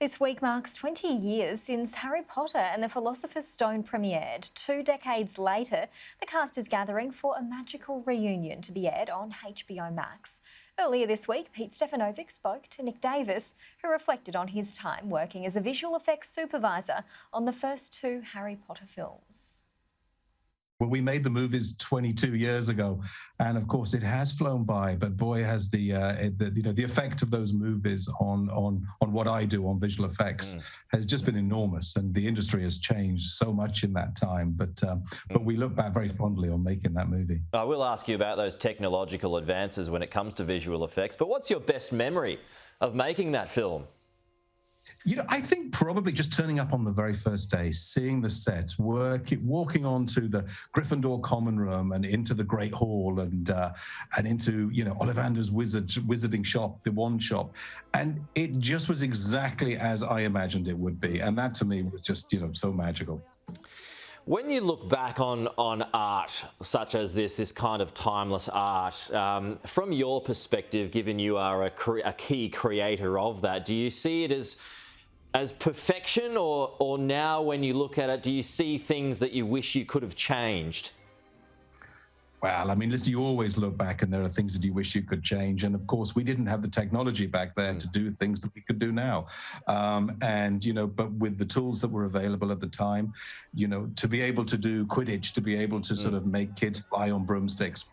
This week marks 20 years since Harry Potter and the Philosopher's Stone premiered. 2 decades later, the cast is gathering for a magical reunion to be aired on HBO Max. Earlier this week, Peter Stefanovic spoke to Nick Davis, who reflected on his time working as a visual effects supervisor on the first 2 Harry Potter films. Well, we made the movies 22 years ago, and of course it has flown by. But boy, has the effect of those movies on what I do on visual effects has just been enormous, and the industry has changed so much in that time. But we look back very fondly on making that movie. I will ask you about those technological advances when it comes to visual effects. But what's your best memory of making that film? You know, I think probably just turning up on the very first day, seeing the sets, walking onto the Gryffindor common room and into the Great Hall and into, Ollivander's wizarding shop, the wand shop. And it just was exactly as I imagined it would be. And that to me was just, so magical. When you look back on art such as this kind of timeless art, from your perspective, given you are a key creator of that, do you see it as perfection, or now when you look at it, do you see things that you wish you could have changed? Well, I mean, listen, you always look back and there are things that you wish you could change. And of course, we didn't have the technology back then to do things that we could do now. But with the tools that were available at the time, to be able to do Quidditch, to be able to sort of make kids fly on broomsticks,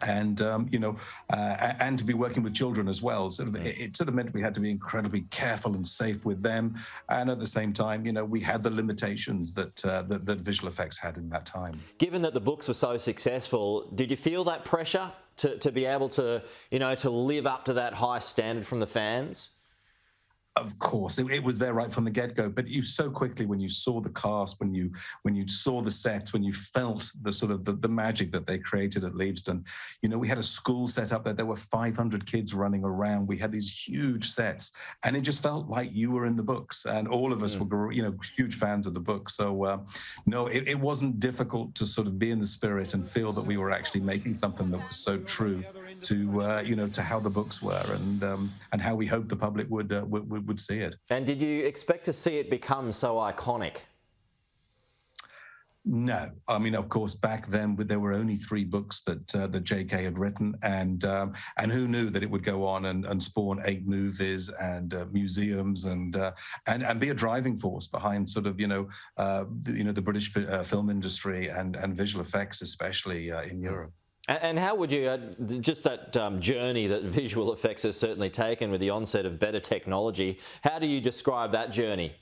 and and to be working with children as well. It sort of meant we had to be incredibly careful and safe with them, and at the same time, we had the limitations that visual effects had in that time. Given that the books were so successful, did you feel that pressure to be able to to live up to that high standard from the fans? Of course, it was there right from the get-go. But you so quickly, when you saw the cast, when you saw the sets, when you felt the sort of the magic that they created at Leavesden, we had a school set up there. There were 500 kids running around. We had these huge sets, and it just felt like you were in the books. And all of us were, huge fans of the book. So no, it wasn't difficult to sort of be in the spirit and feel that we were actually making something that was so true to to how the books were and how we hoped the public would see it. And did you expect to see it become so iconic? No, I mean, of course, back then there were only 3 books that J.K. had written, and who knew that it would go on and spawn 8 movies and museums and be a driving force behind sort of the British film industry and visual effects, especially in Europe. And how would you, just that journey that visual effects has certainly taken with the onset of better technology, how do you describe that journey?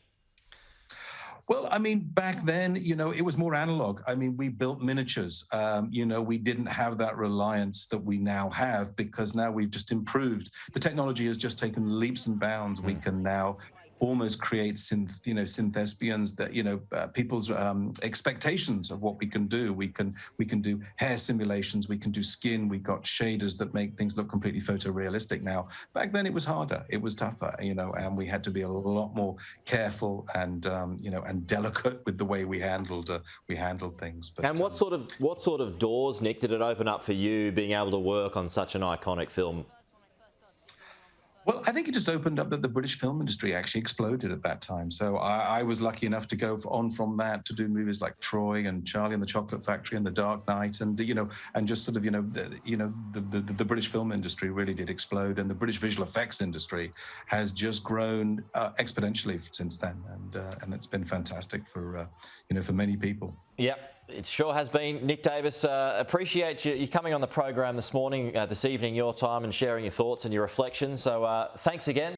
Well, I mean, back then, it was more analog. I mean, we built miniatures. We didn't have that reliance that we now have, because now we've just improved. The technology has just taken leaps and bounds. We can now almost create synthespians that people's expectations of what we can do. We can do hair simulations, we can do skin, we've got shaders that make things look completely photorealistic now. Back then it was harder, it was tougher, and we had to be a lot more careful and delicate with the way we handled things. And what sort of doors, Nick, did it open up for you being able to work on such an iconic film? Well, I think it just opened up that the British film industry actually exploded at that time. So I was lucky enough to go on from that to do movies like Troy and Charlie and the Chocolate Factory and The Dark Knight, and and just sort of the British film industry really did explode, and the British visual effects industry has just grown exponentially since then, and it's been fantastic for for many people. Yep. It sure has been. Nick Davis, appreciate you coming on the program this evening, your time, and sharing your thoughts and your reflections. So thanks again.